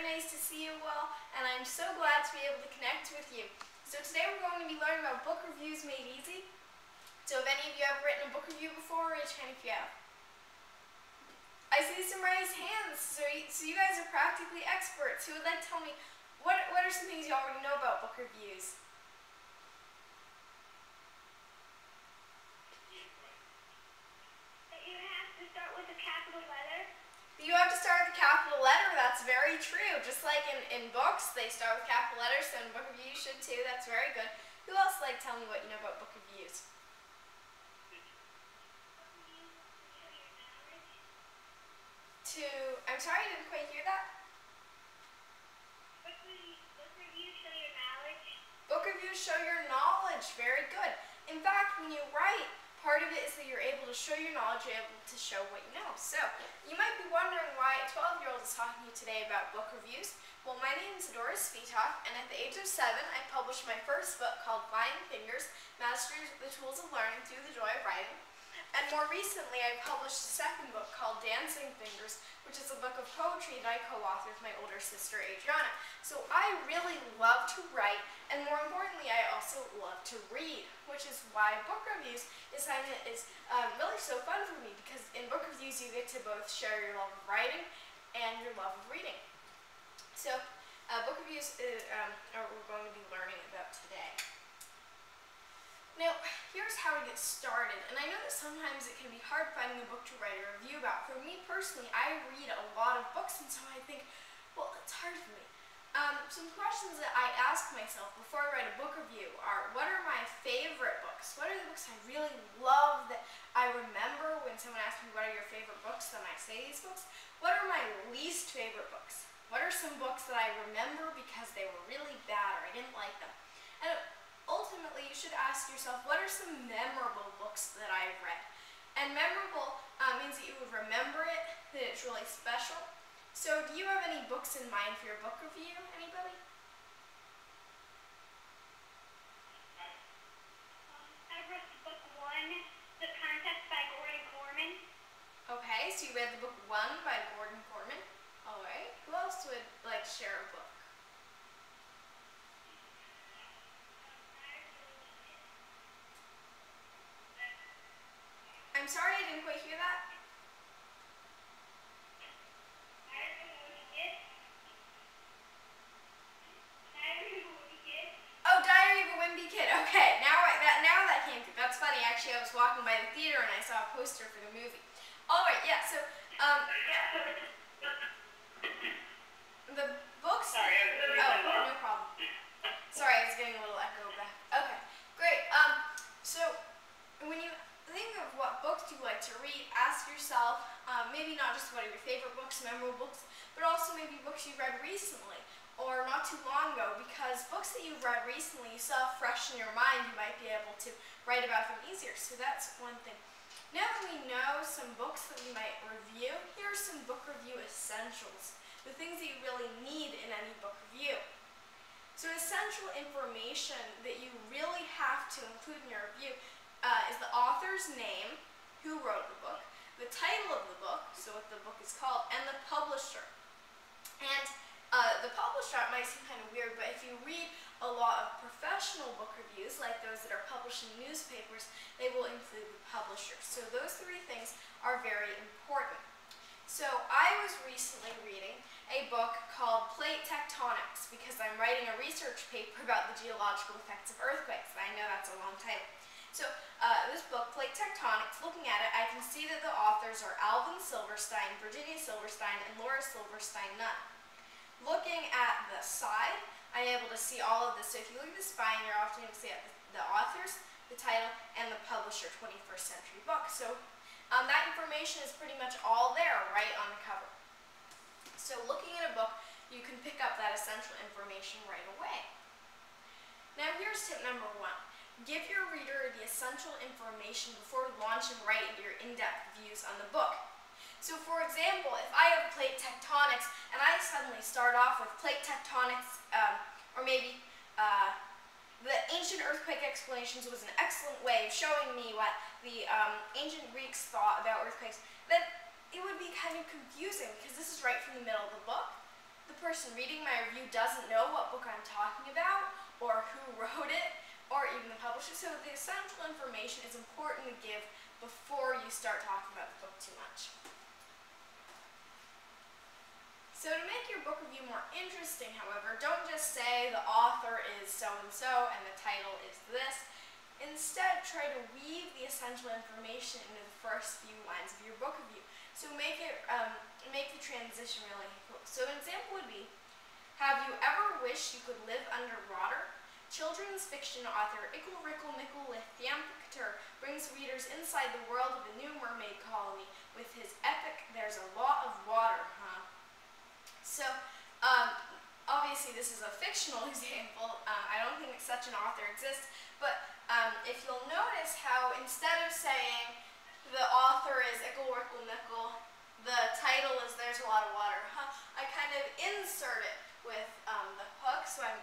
nice to see you all, and I'm so glad to be able to connect with you. So today we're going to be learning about book reviews made easy. So have any of you ever written a book review before? Raise your hand if you have. I see some raised hands, so you guys are practically experts. Who would like to tell me, what are some things you already know about book reviews? You have to start with a capital letter. You have to start with a capital letter. That's very true. Just like in books, they start with capital letters, so in book reviews you should too. That's very good. Who else would like to tell me what you know about book reviews? I'm sorry, I didn't quite hear that. Book reviews show your knowledge. Book reviews show your knowledge. Very good. In fact, when you write, part of it is that you're able to show your knowledge, you're able to show what you know. So, you might be wondering why a 12-year-old is talking to you today about book reviews. Well, my name is Adora, and at the age of 7, I published my first book called Flying Fingers, Mastering the Tools of Learning Through the Joy of Writing. And more recently, I published a second book called Dancing Fingers, which is a book of poetry that I co-authored with my older sister, Adora. So I really love to write, and more importantly, I also love to read, which is why book reviews is something that is really so fun for me, because in book reviews you get to both share your love of writing and your love of reading. So book reviews are what we're going to be learning about today. Now, here's how to get started, and I know that sometimes it can be hard finding a book to write a review about. For me personally, I read a lot of books, and so I think, well, it's hard for me. Some questions that I ask myself before I write a book review are, what are my favorite books? What are the books I really love that I remember when someone asks me what are your favorite books, then I say these books? What are my least favorite books? What are some books that I remember because they were really bad or I didn't like them? And ultimately, you should ask yourself, what are some memorable books that I've read? And memorable means that you would remember it, that it's really special. So, do you have any books in mind for your book review? Anybody? I read book 1, The Contest by Gordon Corman. Okay, so you read the book 1 by Gordon Corman. Alright, who else would like to share a book? I'm sorry, I didn't quite hear that. Oh, Diary of a Wimpy Kid. Okay, now that came through. That's funny. Actually, I was walking by the theater and I saw a poster for the movie. Alright, yeah, so, the books... Sorry, oh, no problem. Sorry, I was getting a little echo back. Okay, great. So, when you think of what books you like to read, ask yourself, maybe not just what are your favorite books, memorable books, but also maybe books you read recently or not too long ago, because books that you've read recently you still have fresh in your mind, you might be able to write about them easier. So that's one thing. Now that we know some books that we might review, here are some book review essentials, the things that you really need in any book review. So essential information that you really have to include in your review is the author's name, who wrote the book, the title of the book, so what the book is called, and the publisher. And the publisher, it might seem kind of weird, but if you read a lot of professional book reviews, like those that are published in newspapers, they will include the publisher. So those three things are very important. So I was recently reading a book called Plate Tectonics, because I'm writing a research paper about the geological effects of earthquakes. I know that's a long title. So this book, Plate Tectonics, looking at it, I can see that the authors are Alvin Silverstein, Virginia Silverstein, and Laura Silverstein Nunn. Looking at the side, I'm able to see all of this. So if you look at the spine, you're often able to see the authors, the title, and the publisher, 21st century book. So that information is pretty much all there right on the cover. So looking at a book, you can pick up that essential information right away. Now here's tip number 1. Give your reader the essential information before launching right into your in-depth views on the book. So for example, if I have plate tectonics and I suddenly start off with plate tectonics, or maybe the ancient earthquake explanations was an excellent way of showing me what the ancient Greeks thought about earthquakes, then it would be kind of confusing, because this is right from the middle of the book. the person reading my review doesn't know what book I'm talking about, or who wrote it, or even the publisher. So the essential information is important to give before you start talking about the book too much. So to make your book review more interesting, however, don't just say the author is so-and-so and the title is this. Instead, try to weave the essential information into the first few lines of your book review. So make the transition really cool. So an example would be, have you ever wished you could live underwater? Children's fiction author Ickle Rickle Mickle Lithiampictor brings readers inside the world of a new mermaid colony with his epic There's a Lot of Water, huh? So, obviously this is a fictional example. I don't think such an author exists, but if you'll notice how instead of saying the author is Ickle Rickle Mickle, the title is There's a Lot of Water, huh? I kind of insert it with the hook, so I'm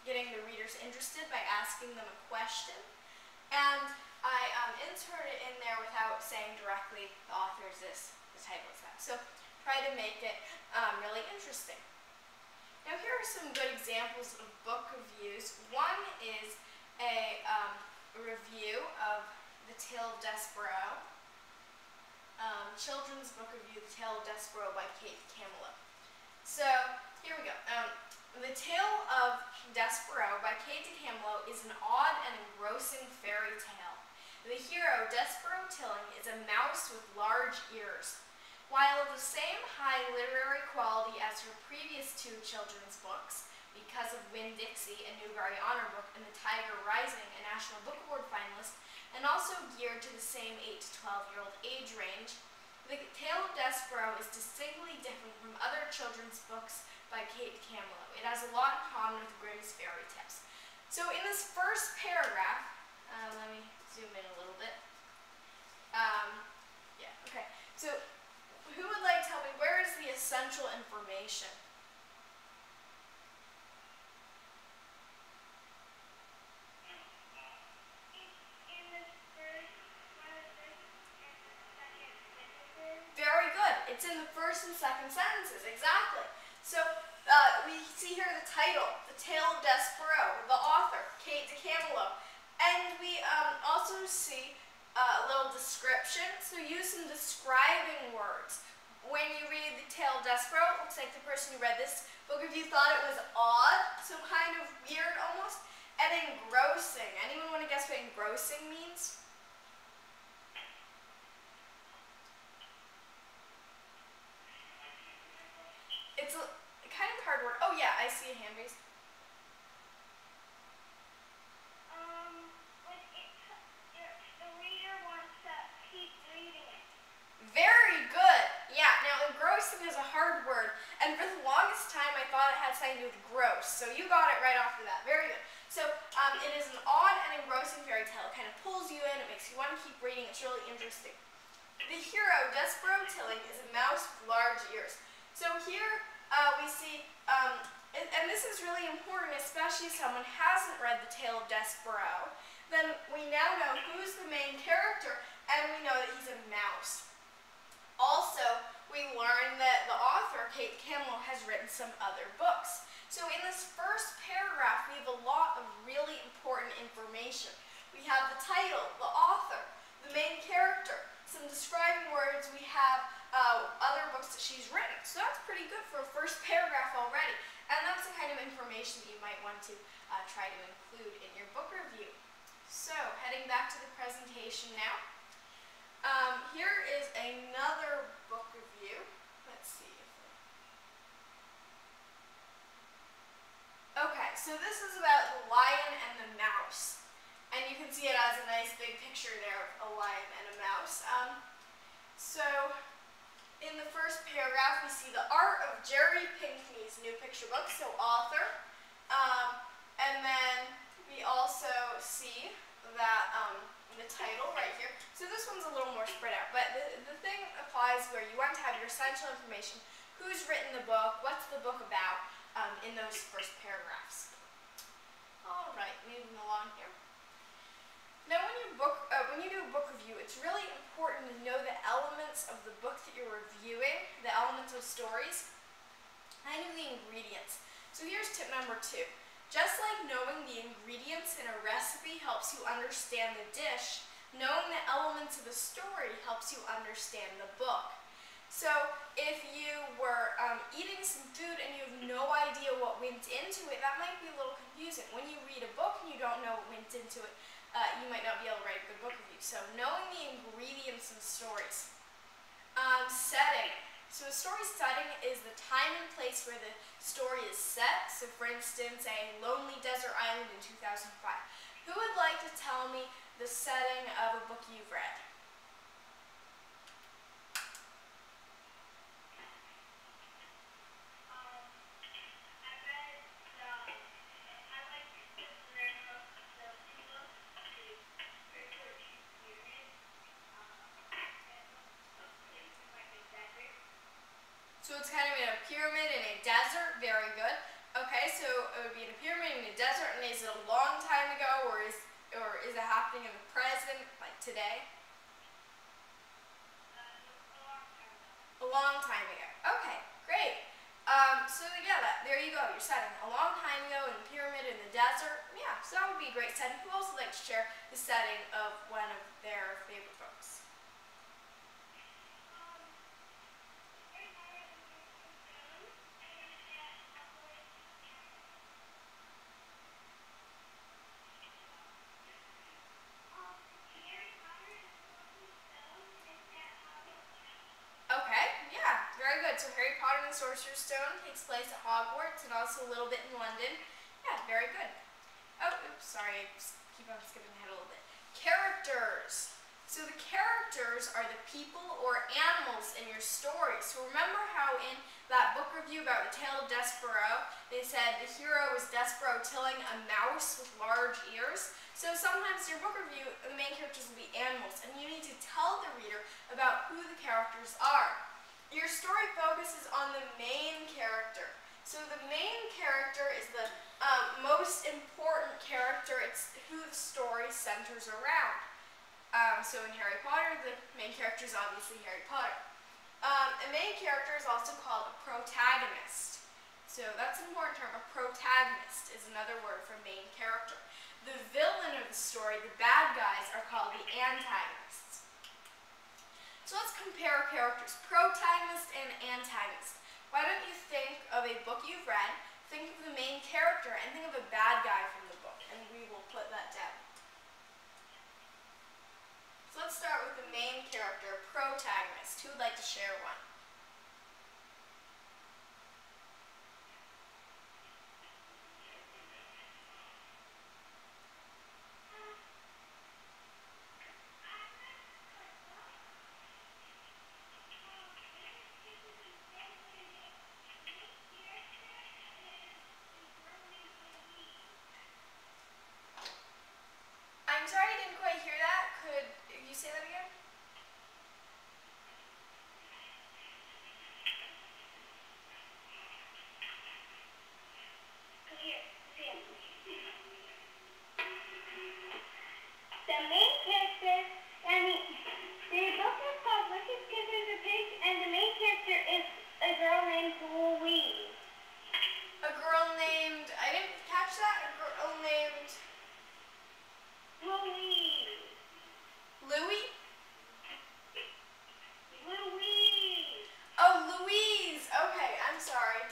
getting the readers interested by asking them a question, and I insert it in there without saying directly the author is this, the title is that. So try to make it really interesting. Now here are some good examples of book reviews. One is a review of The Tale of Despereaux, children's book review, The Tale of Despereaux by Kate Camelot. So here we go. The Tale of Despereaux by Kate Camelot is an odd and engrossing fairy tale. The hero, Despereaux Tilling, is a mouse with large ears. While of the same high literary quality as her previous two children's books, Because of Winn-Dixie, a Newbery Honor Book, and The Tiger Rising, a National Book Award finalist, and also geared to the same 8 to 12-year-old age range, The Tale of Despereaux is distinctly different from other children's books by Kate Camelot. It has a lot in common with Grimm's fairy tales. So in this first paragraph, let me zoom in a little bit. Yeah, okay. So who would like to tell me, where is the essential information? Very good. It's in the first and second sentences, exactly. So we see here the title, The Tale of Despereaux, the author, Kate Camelot, and we also see a little description. So use some describing words. When you read The Tale of Despereaux, it looks like the person who read this book review thought it was odd, so kind of weird almost, and engrossing. Anyone want to guess what engrossing means? It's a kind of hard word. Oh yeah, I see a hand raised. The reader wants to keep reading it. Very good. Yeah, now engrossing is a hard word, and for the longest time I thought it had something to do with gross, so you got it right off the bat. Very good. So it is an odd and engrossing fairy tale. It kind of pulls you in, it makes you want to keep reading, it's really interesting. The hero, Despereaux Tilling, is a mouse with large ears. So here we see, and this is really important, especially if someone hasn't read The Tale of Despereaux, then we now know who's the main character, and we know that he's a mouse. Also, we learn that the author, Kate Camelot, has written some other books. So in this first paragraph, we have a lot of really important information. We have the title, the author, the main character, some describing words. We have other books that she's written. So that's pretty good for a first paragraph already. And that's the kind of information that you might want to try to include in your book review. So heading back to the presentation now. Here is another book review. Let's see. Okay, so this is about the lion and the mouse. And you can see it has a nice big picture there of a lion and a mouse. So in the first paragraph, we see the art of Jerry Pinkney's new picture book, so author. And then we also see that the title right here. So this one's a little more spread out, but the thing applies where you want to have your essential information, who's written the book, what's the book about, in those first paragraphs. All right, moving along here. Now when you do a book review, it's really important to know the elements of the book that you're reviewing, the elements of stories. kind of the ingredients. So here's tip number 2. Just like knowing the ingredients in a recipe helps you understand the dish, knowing the elements of the story helps you understand the book. So if you were eating some food and you have no idea what went into it, that might be a little confusing. When you read a book and you don't know what went into it, you might not be able to write a good book review. So knowing the ingredients and stories. Setting. So a story setting is the time and place where the story is set. So for instance, a lonely desert island in 2005. Who would like to tell me the setting of a book you've read? So it's kind of in a pyramid in a desert. Very good. Okay, so it would be in a pyramid in a desert, and is it a long time ago, or is it happening in the present, like today? A long time ago. Okay, great. So yeah, there you go. You're setting a long time ago in a pyramid in the desert. Yeah, so that would be a great setting. Who else would like to share the setting of one of their favorite books? Okay, yeah, very good. So Harry Potter and the Sorcerer's Stone takes place at Hogwarts and also a little bit in London. Yeah, very good. Oh, oops, sorry, keep on skipping ahead a little bit. Characters. So the characters are the people or animals in your story. So remember how in that book review about the Tale of Despereaux, they said the hero is Despereaux tilling a mouse with large ears. So sometimes in your book review, the main characters will be animals, and you need to tell the reader about who the characters are. Your story focuses on the main character. So the main character is the most important character. It's who the story centers around. So in Harry Potter, the main character is obviously Harry Potter. A main character is also called a protagonist. So that's an important term. A protagonist is another word for main character. The villain of the story, the bad guys, are called the antagonists. So let's compare characters, protagonist and antagonist. Why don't you think of a book you've read, think of the main character, and think of a bad guy from the book, and we will put that down. So let's start with the main character, protagonist. Who would like to share one? I'm sorry, I didn't quite hear that. Could you say that again? The main character, the book is called Wicked Kisses of Pigs, and the main character is a girl named Louise. A girl named, I didn't catch that, a girl named Louise. Louie? Louise. Oh, Louise. Okay, I'm sorry.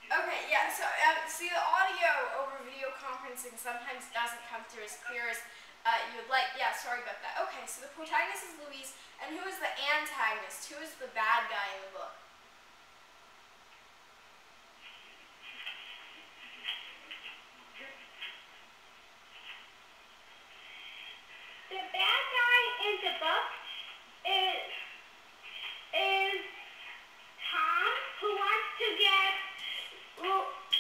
Okay, yeah, so see, the audio over video conferencing sometimes doesn't come through as clear as you would like. Yeah, sorry about that. Okay, so the protagonist is Louise, and who is the antagonist? Who is the bad guy in the book? The bad guy in the book is Tom, who wants to get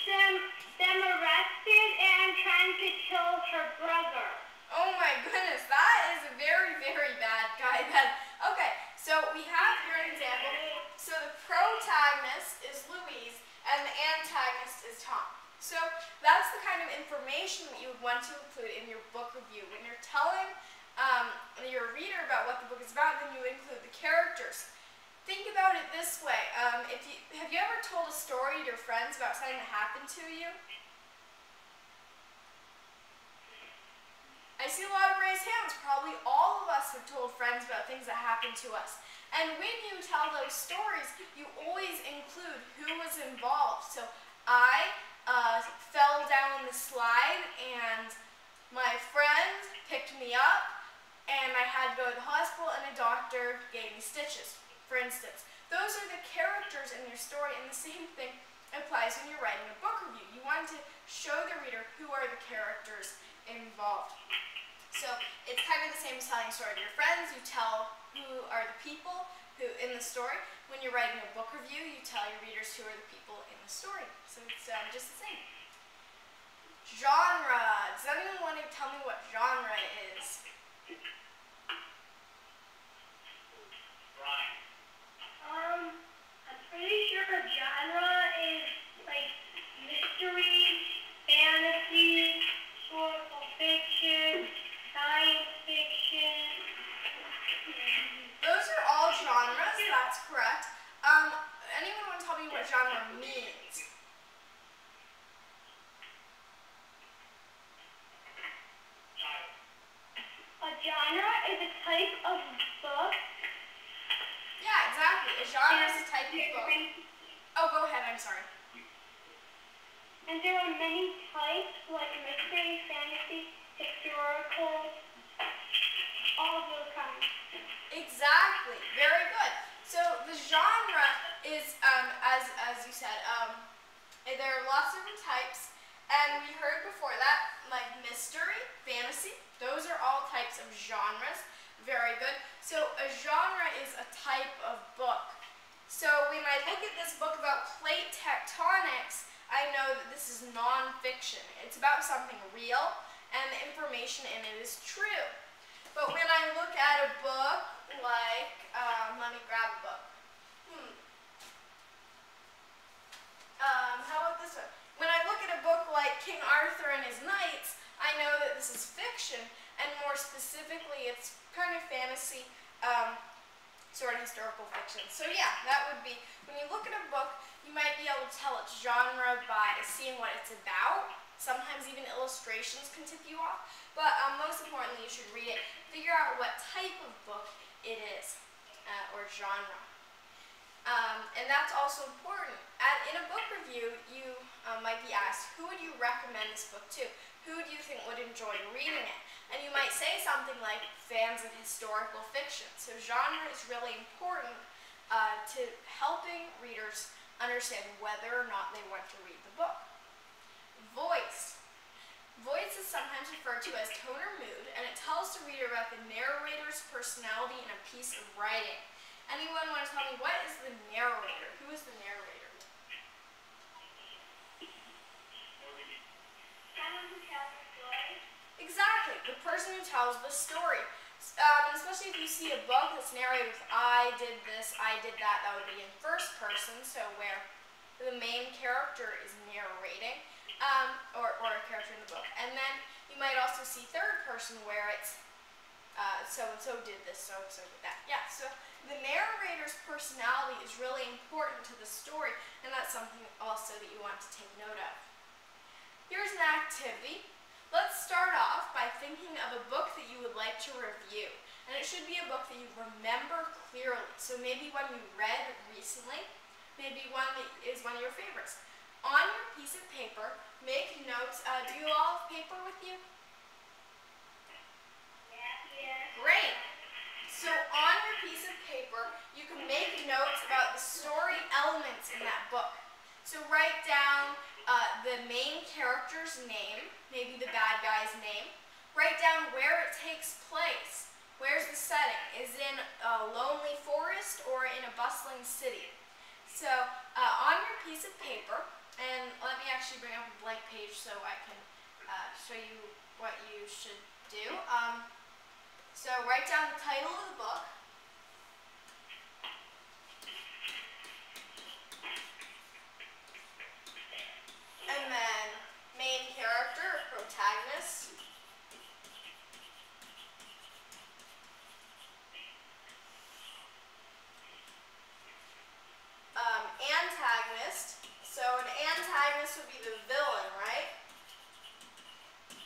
them arrested and trying to kill her brother. Oh my goodness, that is a very, very bad guy then. Okay, so we have here an example. So the protagonist is Louise and the antagonist is Tom. So that's the kind of information that you would want to include in your book review. When you're telling your reader about what the book is about, then you include the characters. think about it this way. Have you ever told a story to your friends about something that happened to you? I see a lot of raised hands. Probably all of us have told friends about things that happened to us. And when you tell those stories, you always include who was involved. So I fell down the slide and my friend picked me up and I had to go to the hospital and a doctor gave me stitches, for instance. Those are the characters in your story, and the same thing applies when you're writing a book review. You want to show the reader who are the characters involved. So it's kind of the same as telling a story to your friends. You tell who are the people who in the story. When you're writing a book review, you tell your readers who are the people in the story. So it's just the same. Genre. Does anyone want to tell me what genre is? I'm pretty sure a genre is like mystery, fantasy, historical fiction, science fiction. Those are all genres, that's correct. Anyone want to tell me what genre means? A genre is a type of book. Yeah, exactly. A genre is a type of book. Oh, go ahead, I'm sorry. And there are many types, like mystery, fantasy, historical, all of those kinds. Exactly. Very good. So the genre is, as you said, there are lots of different types, and we heard before that, like mystery, fantasy, those are all types of genres. Very good. So a genre is a type of book. So when I look at this book about plate tectonics, I know that this is non-fiction. It's about something real, and the information in it is true. But when I look at a book like, let me grab a book. How about this one? When I look at a book like King Arthur and his Knights, I know that this is fiction, and more specifically, it's kind of fantasy, sort of historical fiction. So yeah, that would be, when you look at a book, you might be able to tell its genre by seeing what it's about. Sometimes even illustrations can tip you off, but most importantly, you should read it, figure out what type of book it is, or genre. And that's also important. In a book review, you might be asked, who would you recommend this book to? Who do you think would enjoy reading it? And you might say something like fans of historical fiction. So genre is really important to helping readers understand whether or not they want to read the book. Voice. Voice is sometimes referred to as tone or mood, and it tells the reader about the narrator's personality in a piece of writing. Anyone want to tell me, what is the narrator? Who is the narrator? Someone who tells a story. Exactly, the person who tells the story. Especially if you see a book that's narrated with I did this, I did that, that would be in first person, so where the main character is narrating, or a character in the book. And then you might also see third person where it's so-and-so did this, so-and-so did that. Yeah, so the narrator's personality is really important to the story, and that's something also that you want to take note of. Here's an activity. Let's start off by thinking of a book that you would like to review. And it should be a book that you remember clearly. So maybe one you read recently, maybe one that is one of your favorites. On your piece of paper, make notes. Do you all have paper with you? Yeah. Great. So on your piece of paper, you can make notes about the story elements in that book. So write down the main character's name, maybe the bad guy's name. Write down where it takes place. Where's the setting? Is it in a lonely forest or in a bustling city? So on your piece of paper, and let me actually bring up a blank page so I can show you what you should do. So write down the title of the book. And then main character or protagonist. antagonist would be the villain, right?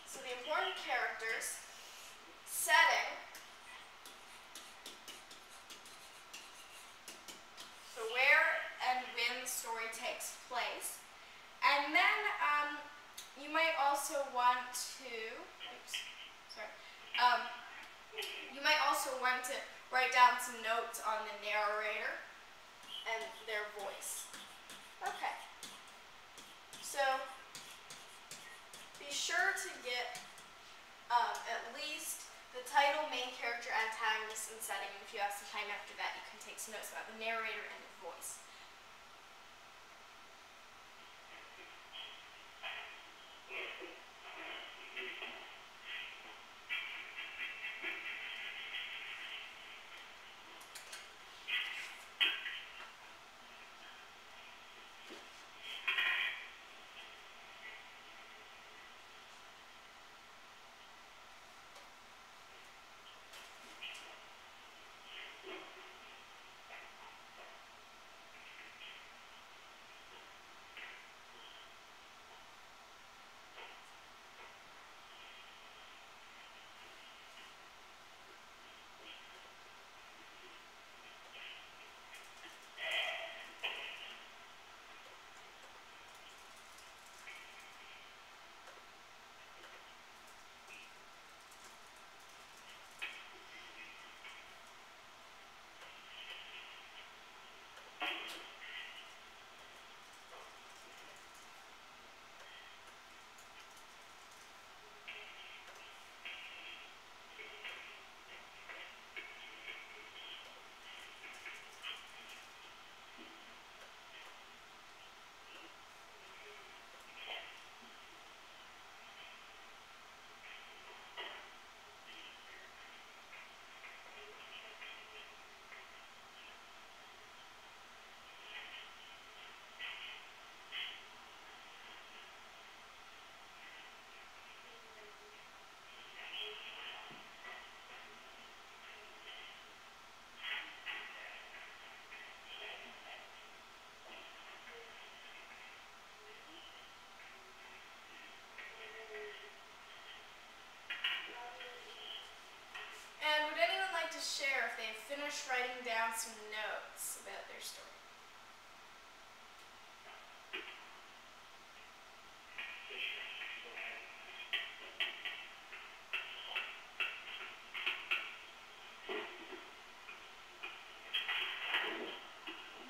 So the important characters, setting, so where and when the story takes place. And then you might also want to, you might also want to write down some notes on the narrator and their voice. Okay. So be sure to get at least the title, main character, antagonist, and setting. If you have some time after that, you can take some notes about the narrator and the voice. And would anyone like to share if they've finished writing down some notes about their story?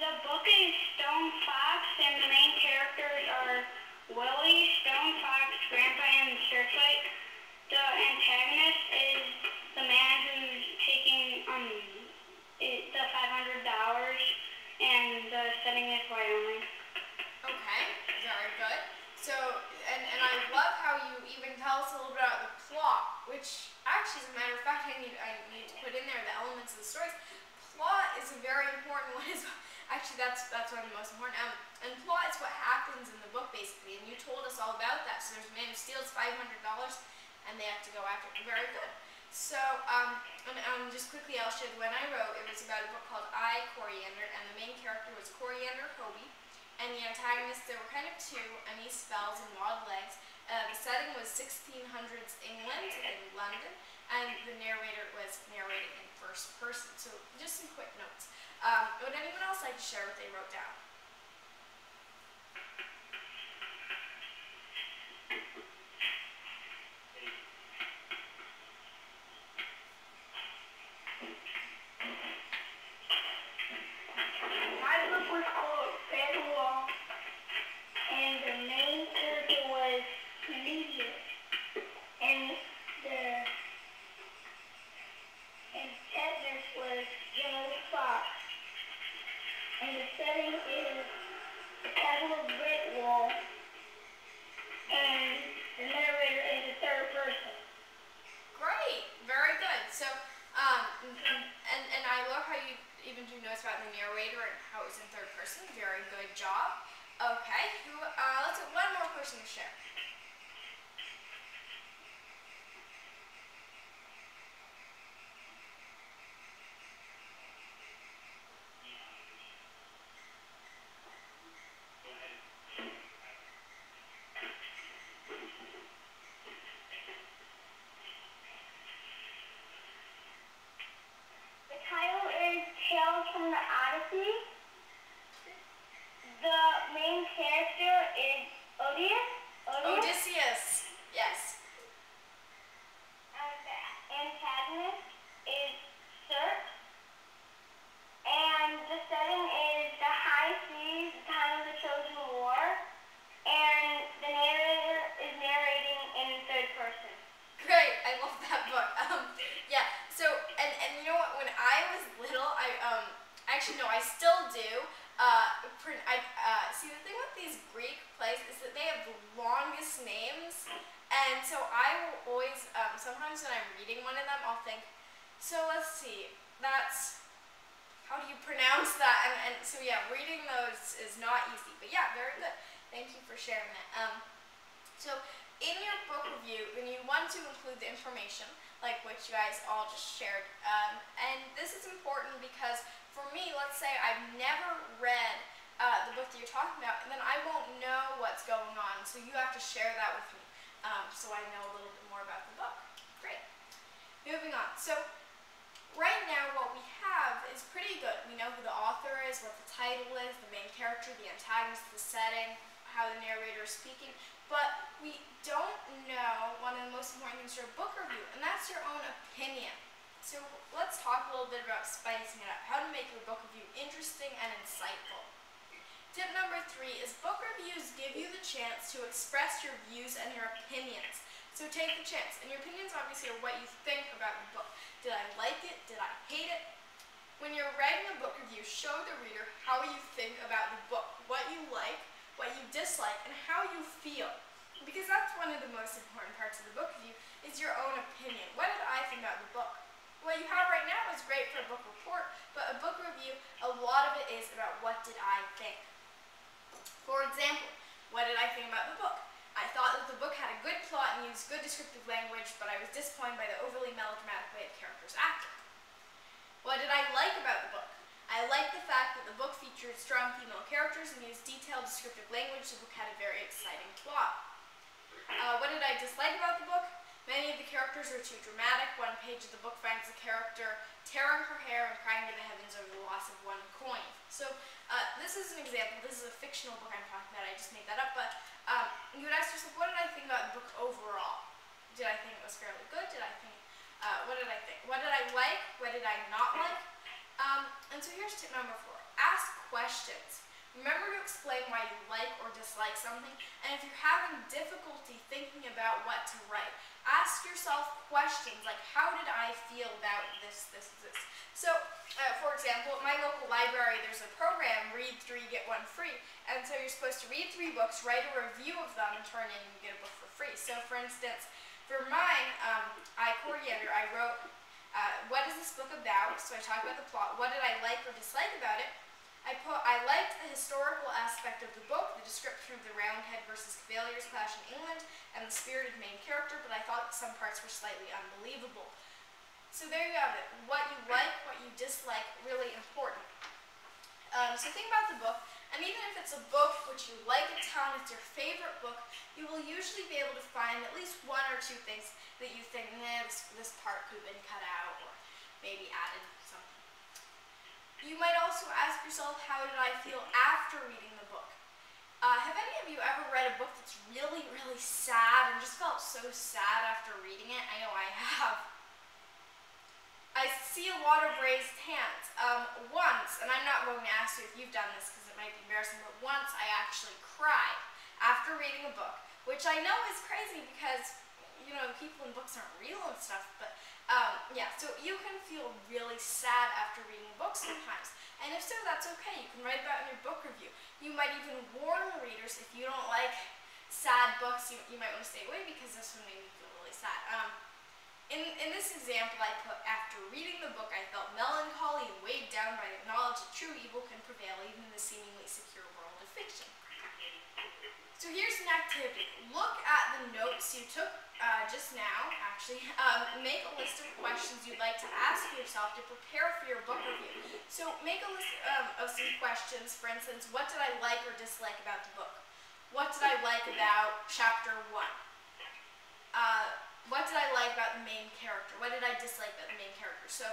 The book is Stone Fox, and the main characters are Willie, Stone Fox, Grandpa, and Searchlight. The antagonist is the man who's taking the $500, and the setting is Wyoming. Okay, very good. So, and I love how you even tell us a little bit about the plot, which actually, as a matter of fact, I need to put in there the elements of the stories. Plot is a very important one. Actually, that's one of the most important. And plot is what happens in the book, basically. And you told us all about that. So there's a man who steals $500, and they have to go after him. Very good. So, just quickly, I'll show you the one I wrote. It was about a book called I, Coriander, and the main character was Coriander Hobie. And the antagonists, there were kind of two, Anise Spells and Wild Legs. The setting was 1600s England in London, and the narrator was narrating in first person. So just some quick notes. Would anyone else like to share what they wrote down? My book was called Bed Wall, and the main character was Media, and the antagonist was Yellow Fox, and the setting is the Castle of Brick Wall, and the narrator is the third person. Great, very good. So, and I love how you even do notes about the narrator and how it was in third person. Very good job. Okay, let's get one more person to share. from the Odyssey. The main character is Odysseus. Yes. And the antagonist is Circe. And the setting is the high seas, the time of the Trojan War. And the narrator is narrating in third person. Great, I love that book. Yeah. So, and you know what? When I was little, actually no, I still do. See, the thing with these Greek plays is that they have the longest names, and so I will always, sometimes when I'm reading one of them, I'll think, so let's see, that's, how do you pronounce that? And so yeah, reading those is not easy, but yeah, very good. Thank you for sharing that. So in your book review, then you want to include the information, like which you guys all just shared, and this is important because for me, let's say I've never read the book that you're talking about, and then I won't know what's going on, so you have to share that with me, so I know a little bit more about the book. Great. Moving on. So right now what we have is pretty good. We know who the author is, what the title is, the main character, the antagonist, the setting, how the narrator is speaking, but we don't know one of the most important things for a book review, and that's your own opinion. So let's talk a little bit about spicing it up, how to make your book review interesting and insightful. Tip number 3 is book reviews give you the chance to express your views and your opinions. So take the chance. And your opinions obviously are what you think about the book. Did I like it? Did I hate it? When you're writing a book review, show the reader how you think about the book, what you like, what you dislike, and how you feel. Because that's one of the most important parts of the book review, is your own opinion. What did I think about the book? What you have right now is great for a book report, but a book review, a lot of it is about what did I think. For example, what did I think about the book? I thought that the book had a good plot and used good descriptive language, but I was disappointed by the overly melodramatic way the characters acted. What did I like about the book? I liked the fact that the book featured strong female characters and used detailed descriptive language. The book had a very exciting plot. What did I dislike about the book? Many of the characters were too dramatic. One page of the book finds the character tearing her hair and crying to the heavens over the loss of one coin. So this is an example. This is a fictional book I'm talking about. I just made that up. But you would ask yourself, what did I think about the book overall? Did I think it was fairly good? Did I think, what did I think? What did I like? What did I not like? And so here's tip number 4. Ask questions. Remember to explain why you like or dislike something, and if you're having difficulty thinking about what to write, ask yourself questions like, how did I feel about this? So, for example, at my local library, there's a program, Read 3, Get 1 Free, and so you're supposed to read 3 books, write a review of them, and turn in and you get a book for free. So, for instance, for mine, Coriander, I wrote, what is this book about? So I talked about the plot. What did I like or dislike about it? I liked the historical aspect of the book, the description of the Roundhead versus Cavaliers clash in England, and the spirited main character, but I thought that some parts were slightly unbelievable. So there you have it. What you like, what you dislike, really important. So think about the book, and even if it's a book which you like a ton, it's your favorite book, you will usually be able to find at least 1 or 2 things that you think, nah, this part could have been cut out, or maybe added something. You might also ask yourself, how did I feel after reading the book? Have any of you ever read a book that's really, really sad and just felt so sad after reading it? I know I have. I see a lot of raised hands. Once, and I'm not going to ask you if you've done this because it might be embarrassing, but once I actually cried after reading a book, which I know is crazy because, you know, people in books aren't real and stuff, but yeah, so you can feel really sad after reading a book sometimes. And if so, that's okay. You can write about it in your book review. You might even warn readers if you don't like sad books, you might want to stay away because this one made me feel really sad. In this example, I put, after reading the book, I felt melancholy and weighed down by the knowledge that true evil can prevail even in the seemingly secure world of fiction. So here's an activity. Look at the notes you took just now, actually. Make a list of questions you'd like to ask yourself to prepare for your book review. So make a list of some questions. For instance, what did I like or dislike about the book? What did I like about chapter 1? What did I like about the main character? What did I dislike about the main character? So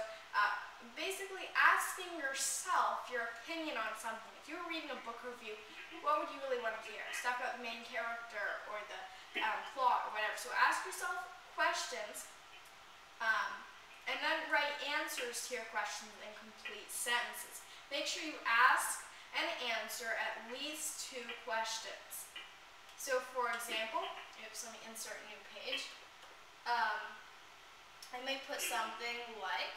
basically asking yourself your opinion on something. If you were reading a book review, what would you really want to hear? Stuff about the main character or the plot or whatever. So ask yourself questions and then write answers to your questions in complete sentences. Make sure you ask and answer at least 2 questions. So for example, oops, let me insert a new page. I may put something like,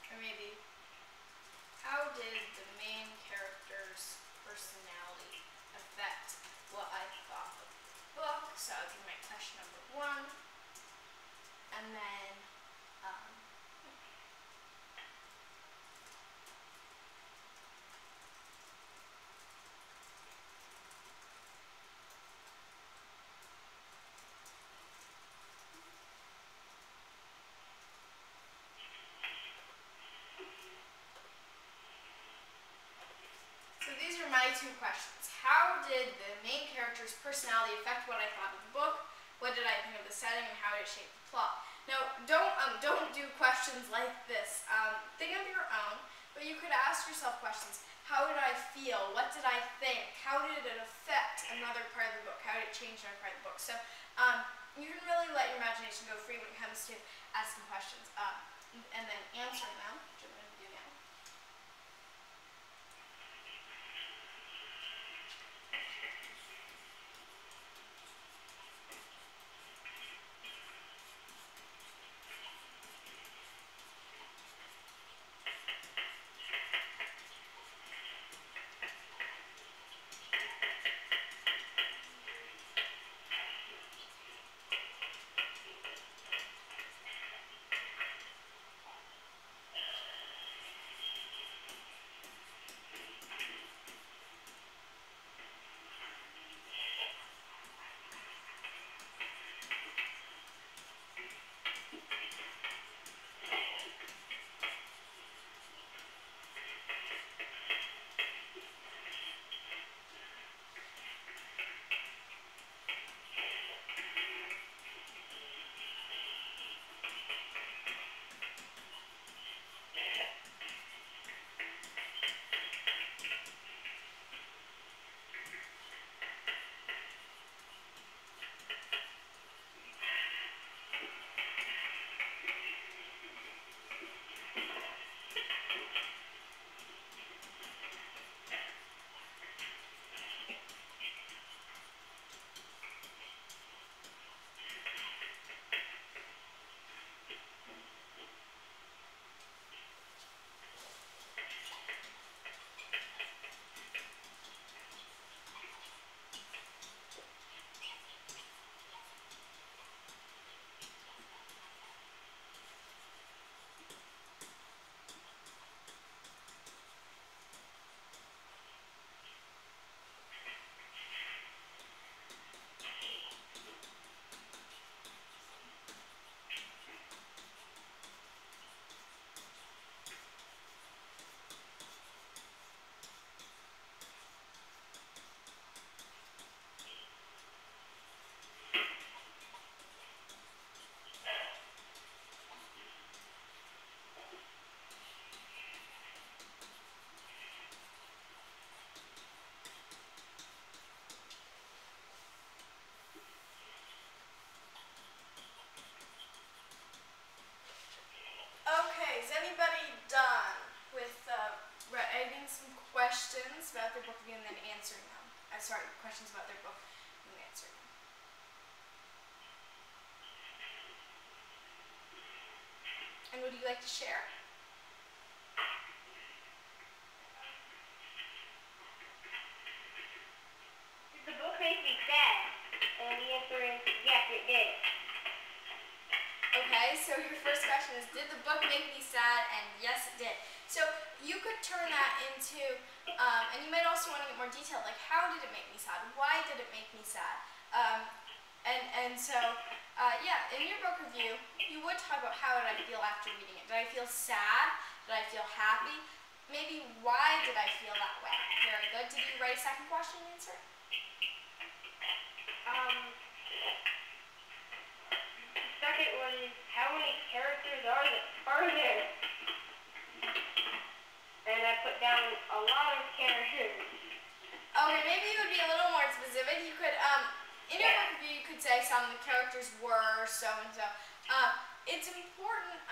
or maybe, how did the main character's personality affect what I thought of the book? So I'll give my question number 1, and then so these are my 2 questions. How did the main character's personality affect what I thought of the book? What did I think of the setting, and how did it shape the plot? Now, don't do questions like this. Think of your own, but you could ask yourself questions. How did I feel? What did I think? How did it affect another part of the book? How did it change another part of the book? So you can really let your imagination go free when it comes to asking questions and then answering them, which I'm going to do now. Questions about their book and then answering them. Questions about their book and then answering them. And would you like to share? Did the book make me sad? And the answer is yes, it did. Okay, so your first question is, did the book make me sad? And yes, it did. So you could turn that into, and you might also want to get more detailed, like how did it make me sad? Why did it make me sad? Yeah, in your book review, you would talk about how did I feel after reading it. Did I feel sad? Did I feel happy? Maybe why did I feel that way? Very good. Did you write a second question and answer? The second was, how many characters are there? And I put down a lot of characters. Okay, maybe you would be a little more specific. You could, in your book review, you could say some of the characters were so and so. It's important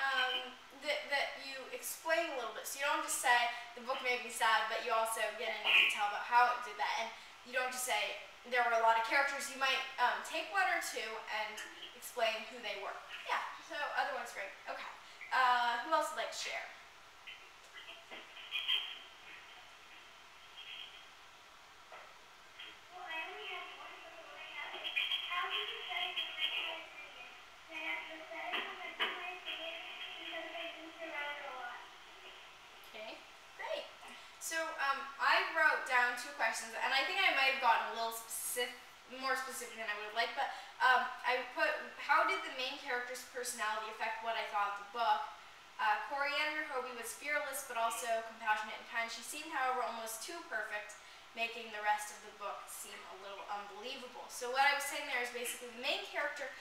that you explain a little bit. So you don't just say the book made me sad, but you also get into detail about how it did that. And you don't just say there were a lot of characters. You might take one or two and explain who they were. Yeah. So other one's great. Okay. Who else would like to share? So I wrote down 2 questions, and I think I might have gotten a little more specific than I would have liked, but I put, how did the main character's personality affect what I thought of the book? Coriander Hobie was fearless, but also compassionate and kind. She seemed, however, almost too perfect, making the rest of the book seem a little unbelievable. So what I was saying there is basically the main character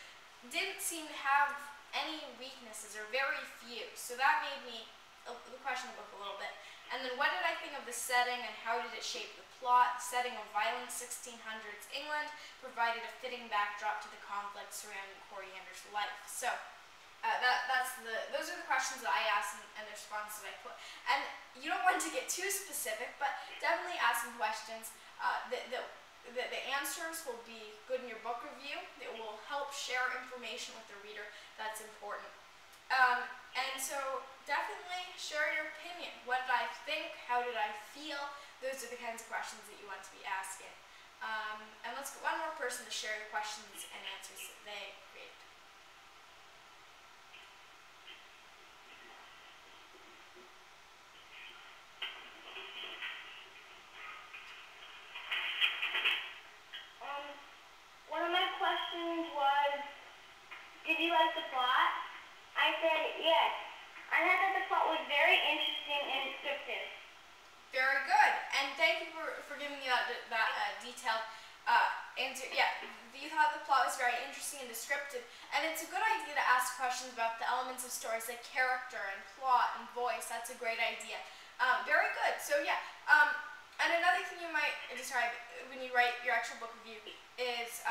didn't seem to have any weaknesses, or very few. So that made me question the book a little bit. And then what did I think of the setting, and how did it shape the plot? The setting of violent 1600s England provided a fitting backdrop to the conflict surrounding Coriander's life. So those are the questions that I asked and the responses I put. And you don't want to get too specific, but definitely ask some questions. The answers will be good in your book review. It will help share information with the reader that's important. And so definitely share your opinion. What did I think? How did I feel? Those are the kinds of questions that you want to be asking. And let's get one more person to share the questions and answers that they created. One of my questions was, did you like the plot? I said yes. I thought that the plot was very interesting and descriptive. Very good. And thank you for giving me that detailed answer. Yeah, you thought the plot was very interesting and descriptive. And it's a good idea to ask questions about the elements of stories like character and plot and voice. That's a great idea. Very good. So yeah. And another thing you might describe when you write your actual book review is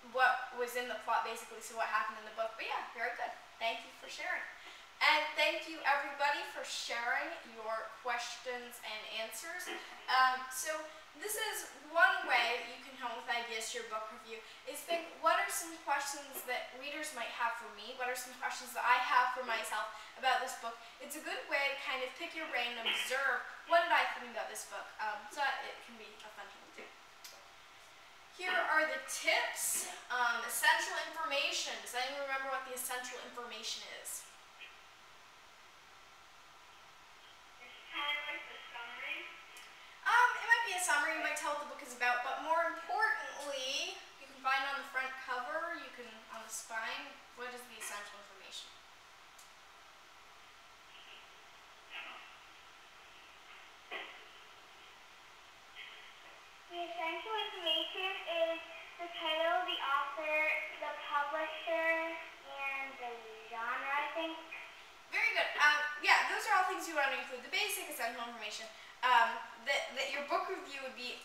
what was in the plot, basically, so what happened in the book. But yeah, very good. Thank you for sharing. And thank you, everybody, for sharing your questions and answers. So this is one way you can come up with ideas to your book review, is think, what are some questions that readers might have for me? What are some questions that I have for myself about this book? It's a good way to kind of pick your brain and observe, what did I think about this book? So it can be a fun thing to do. Here are the tips. Essential information. Does anyone remember what the essential information is? It might be a summary, you might tell what the book is about, but more importantly, you can find it on the front cover, you can on the spine. What is the essential information? The essential information is the title, the author, the publisher, and the genre, I think. Very good. Yeah, those are all things you want to include. The basic essential information. That your book review would be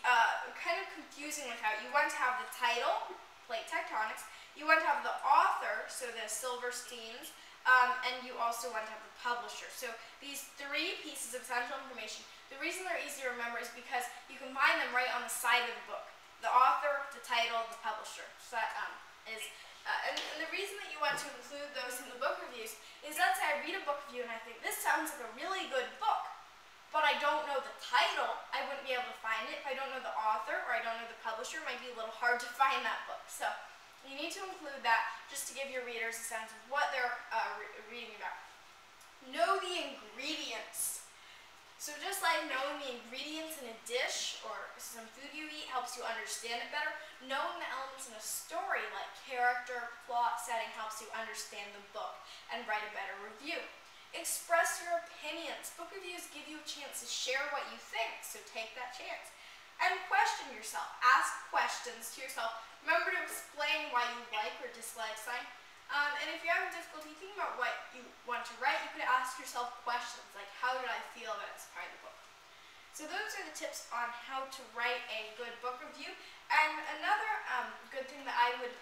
kind of confusing without. You want to have the title, Plate Tectonics. You want to have the author, so the Silversteins, and you also want to have the publisher. So these 3 pieces of essential information. The reason they're easy to remember is because you can find them right on the side of the book. The author, the title, the publisher. So that is. And the reason that you want to include those in the book reviews is, let's say I read a book review and I think, this sounds like a really good book, but I don't know the title, I wouldn't be able to find it. If I don't know the author or I don't know the publisher, it might be a little hard to find that book. So you need to include that just to give your readers a sense of what they're reading about. Know the ingredients. So just like knowing the ingredients in a dish or some food you eat helps you understand it better, knowing the elements in a story like character, plot, setting helps you understand the book and write a better review. Express your opinions. Book reviews give you a chance to share what you think, so take that chance. And question yourself. Ask questions to yourself. Remember to explain why you like or dislike something. And if you're having difficulty thinking about what you want to write, you could ask yourself questions like, how did I feel about this part of the book? So those are the tips on how to write a good book review. And another good thing that I would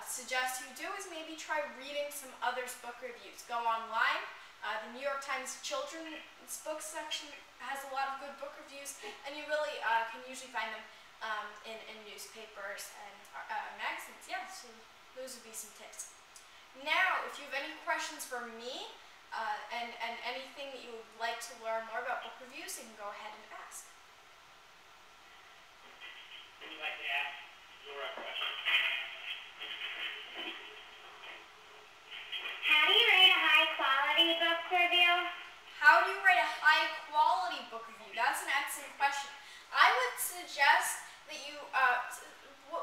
suggest you do is maybe try reading some others' book reviews. Go online. The New York Times children's book section has a lot of good book reviews, and you really can usually find them in newspapers and magazines. Yeah, so those would be some tips. Now, if you have any questions for me and anything that you would like to learn more about book reviews, you can go ahead and ask. Would you like to ask Adora a question? How do you rate a high-quality book review? How do you write a high-quality book review? That's an excellent question. I would suggest that you,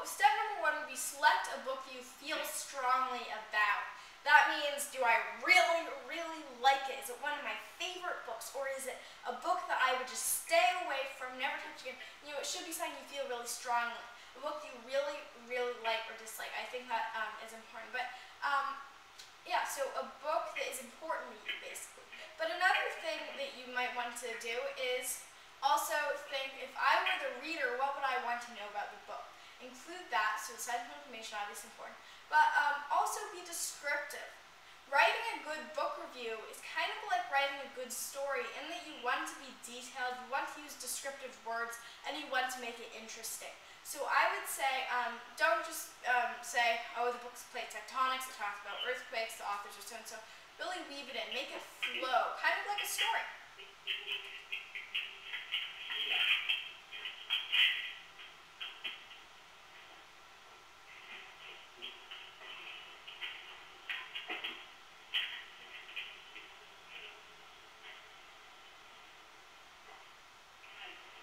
step number one would be select a book that you feel strongly about. That means, do I really, really like it? Is it one of my favorite books? Or is it a book that I would just stay away from, never touch again? You know, it should be something you feel really strongly. A book you really, really like or dislike. I think that is important. But, yeah, so a book that is important to you, basically. But another thing that you might want to do is also think, if I were the reader, what would I want to know about the book? Include that, so essential information, obviously important, but also be descriptive. Writing a good book review is kind of like writing a good story in that you want to be detailed, you want to use descriptive words, and you want to make it interesting. So I would say, don't just say, oh, the book's plate tectonics, it talks about earthquakes, the authors are so-and-so. Really weave it in, make it flow, kind of like a story.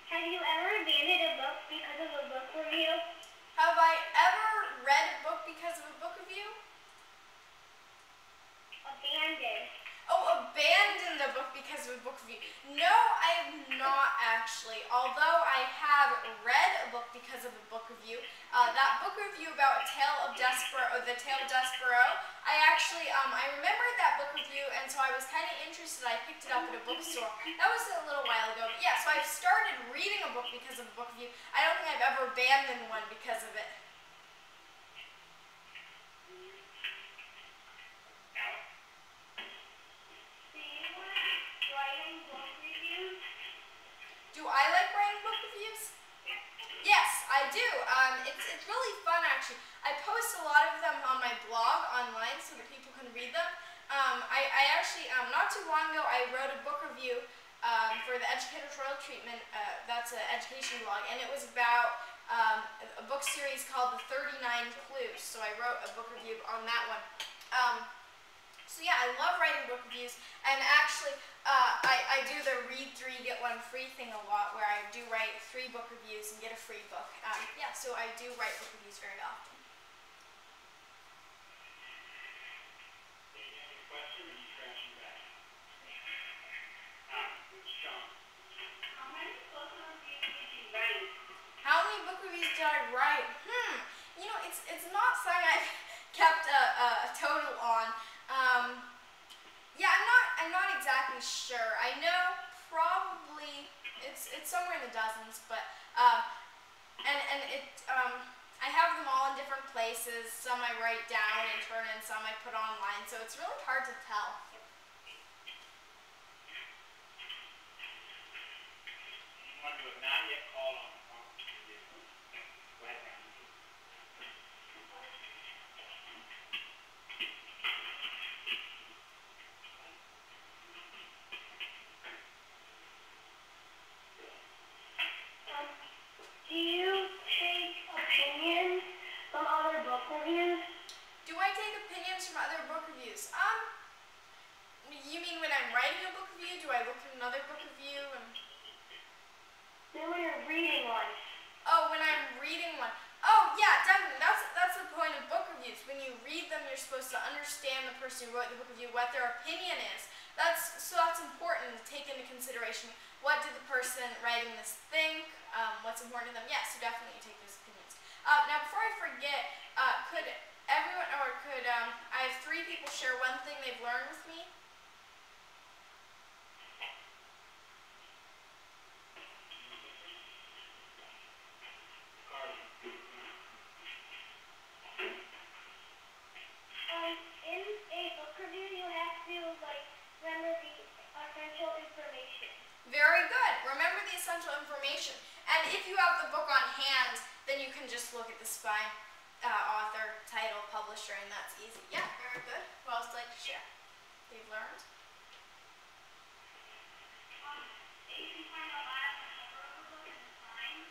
Have you ever abandoned a book because of a book review? Have I ever read a book because of a book review? Abandoned. Oh, abandoned a book because of a book review. No, I have not actually. Although I have read a book because of a book review. That book review about the Tale of Despero, I actually, I remembered that book review, and so I was kind of interested. I picked it up at a bookstore. That was a little while ago. But yeah, so I've started reading a book because of a book review. I don't think I've ever abandoned one because of it. Do I like writing book reviews? Yes, I do. It's really fun, actually. I post a lot of them on my blog online so that people can read them. I actually, not too long ago, I wrote a book review for the Educator's Royal Treatment. That's an education blog, and it was about a book series called The 39 Clues. So I wrote a book review on that one. So yeah, I love writing book reviews, and actually, I do the read 3, get 1 free thing a lot, where I do write 3 book reviews and get a free book. Yeah, so I do write book reviews very often. Any question, or are you scratching back? Sean. How many book reviews did you write? How many book reviews did I write? You know, it's not something I've kept a total on. Yeah, I'm not exactly sure. I know probably it's somewhere in the dozens, but I have them all in different places. Some I write down and turn in, some I put online, so it's really hard to tell. Anyone who has not yet called on the phone, go ahead, Ryan. Do you take opinions from other book reviews? Do I take opinions from other book reviews? You mean when I'm writing a book review? Do I look at another book review and... Then when you're reading one. Oh, when I'm reading one. Oh, yeah, definitely. That's the point of book reviews. When you read them, you're supposed to understand the person who wrote the book review, what their opinion is. That's important to take into consideration. What did the person writing this think? what's important to them. Yeah, so definitely take those opinions. Now, before I forget, could everyone, or could I have 3 people share one thing they've learned with me? In a book review, you have to remember the essential information. Very good. Remember the essential information. And if you have the book on hand, then you can just look at the spine, author, title, publisher, and that's easy. Yeah, very good. Who else would like to share? They've learned. You can find a lot on the cover of the book and the spine.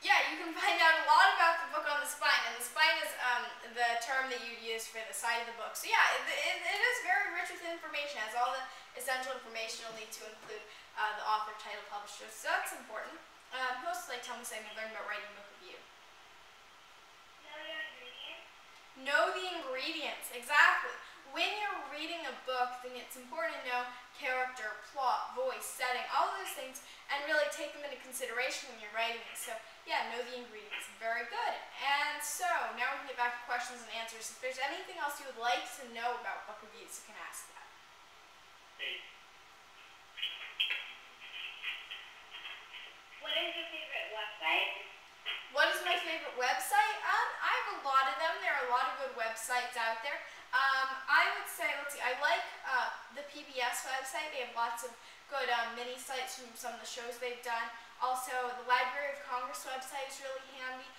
Yeah, you can find out a lot about the book on the spine, and the spine is the term that you use for the side of the book. So yeah, it is very rich with information. It has all the essential information you'll need to include the author, title, publisher. So that's important. Who else would like to tell me something you learned about writing a book review? Know your ingredients. Know the ingredients, exactly. When you're reading a book, then it's important to know character, plot, voice, setting, all those things, and really take them into consideration when you're writing it. So yeah, know the ingredients. Very good. And so now we can get back to questions and answers. If there's anything else you would like to know about book reviews, you can ask that. Hey, What is your favorite website? What is my favorite website? I have a lot of them. There are a lot of good websites out there. I would say, let's see, I like the PBS website. They have lots of good mini sites from some of the shows they've done. Also, the Library of Congress website is really handy.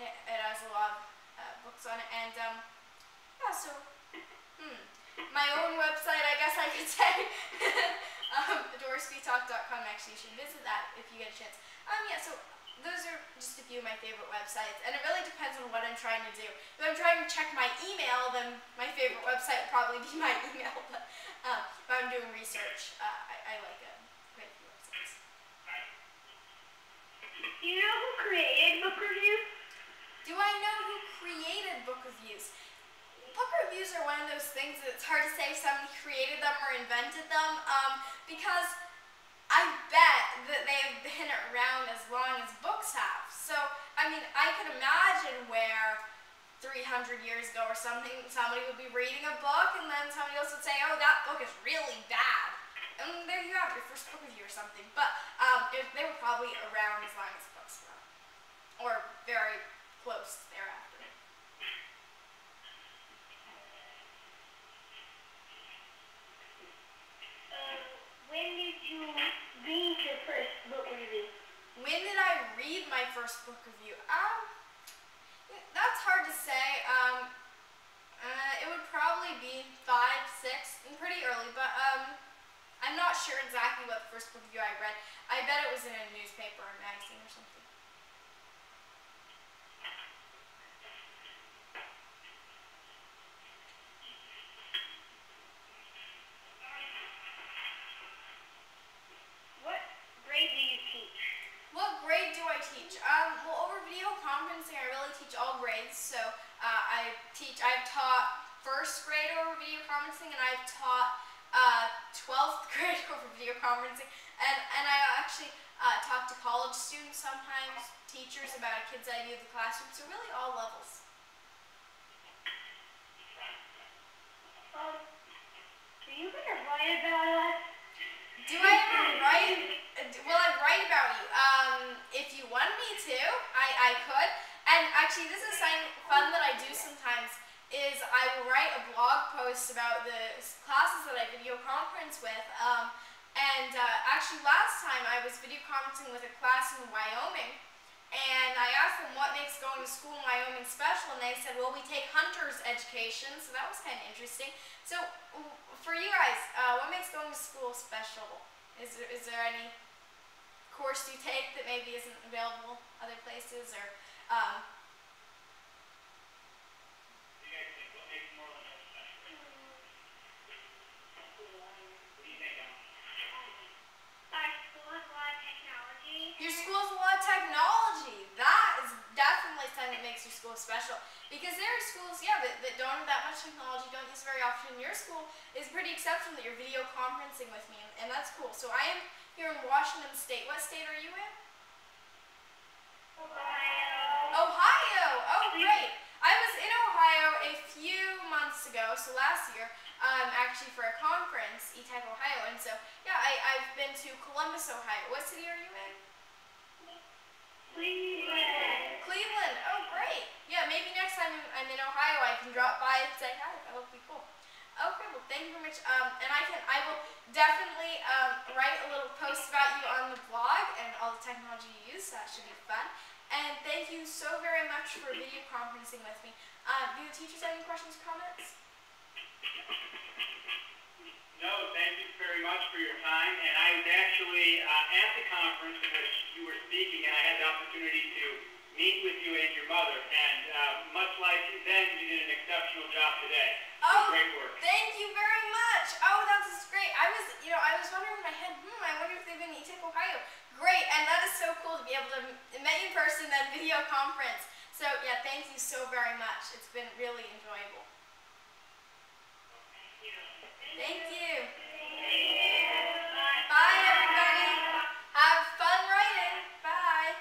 It has a lot of books on it. And yeah, so, my own website, I guess I could say. AdoraSpeedTalk.com. Actually, you should visit that if you get a chance. Yeah, so those are just a few of my favorite websites, and it really depends on what I'm trying to do. If I'm trying to check my email, then my favorite website would probably be my email. But if I'm doing research, I like quite a few websites. Do you know who created book reviews? Do I know who created book reviews? Book reviews are one of those things that it's hard to say if somebody created them or invented them, because I bet that they have been around as long as books have. So, I mean, I could imagine where 300 years ago or something, somebody would be reading a book and then somebody else would say, oh, that book is really bad. And there you have your first book review or something. But they were probably around as long as books were, or very close thereafter. When did you read your first book review? When did I read my first book review? That's hard to say. It would probably be 5, 6, and pretty early, but I'm not sure exactly what the first book review I read. I bet it was in a newspaper or magazine or something. What grade do you teach? What grade do I teach? Well, over video conferencing, I really teach all grades. So I've taught first grade over video conferencing, and I've taught 12th grade over video conferencing, and I actually talk to college students sometimes, teachers, about a kid's idea of the classroom. So really, all levels. Do you ever write about us? Do I ever write? Will I write about you? If you want me to, I could. And actually, this is something fun that I do sometimes, is I will write a blog post about the classes that I video conference with. Actually, last time I was video conferencing with a class in Wyoming, and I asked them what makes going to school in Wyoming special, and they said, well, we take hunter's education, so that was kind of interesting. So, for you guys, what makes going to school special? Is there any course you take that maybe isn't available other places, or you guys think what makes Moreland Hills special? What do you think, Emma? Our school has a lot of technology. your school has a lot of technology? That is definitely something that makes your school special. Because there are schools, yeah, that don't have that much technology, don't use it very often. Your school is pretty exceptional that you're video conferencing with me, and that's cool. So I am here in Washington State. What state are you in? Ohio. Oh, great. I was in Ohio a few months ago, so last year, actually for a conference, ETech Ohio, and so yeah, I've been to Columbus, Ohio. What city are you in? Cleveland. Cleveland. Oh, great. Yeah, maybe next time I'm in Ohio, I can drop by and say hi. That would be cool. Okay, well, thank you very much. And I will definitely write a little post about you on the blog and all the technology you use. So that should be fun. And thank you so very much for video conferencing with me. Do the teachers have any questions or comments? No, thank you very much for your time. And I was actually at the conference in which you were speaking, and I had the opportunity to meet with you and your mother. And much like then, you did an exceptional job today. Oh, great work. Thank you very much. Oh, that's great. I was wondering in my head, I wonder if they've been in ETech Ohio. Great, and that is so cool to be able to meet in person, then video conference. So yeah, thank you so very much. It's been really enjoyable. Thank you. Bye, everybody. Have fun writing. Bye.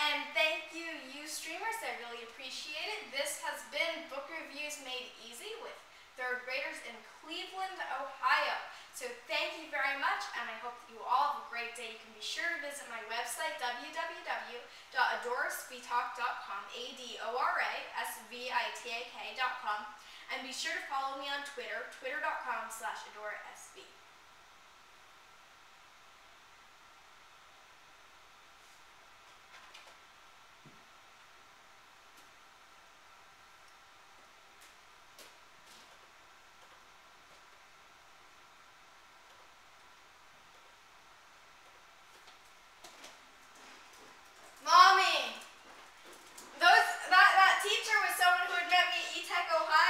And thank you streamers. I really appreciate it. This has been Book Reviews Made Easy with third graders in Cleveland, Ohio. So thank you very much, and I hope that you all have a great day. You can be sure to visit my website, www.adorasvitak.com, ADORASVITAK.com, and be sure to follow me on Twitter, twitter.com/AdoraSV. Mommy, that teacher was someone who had met me at ETech Ohio.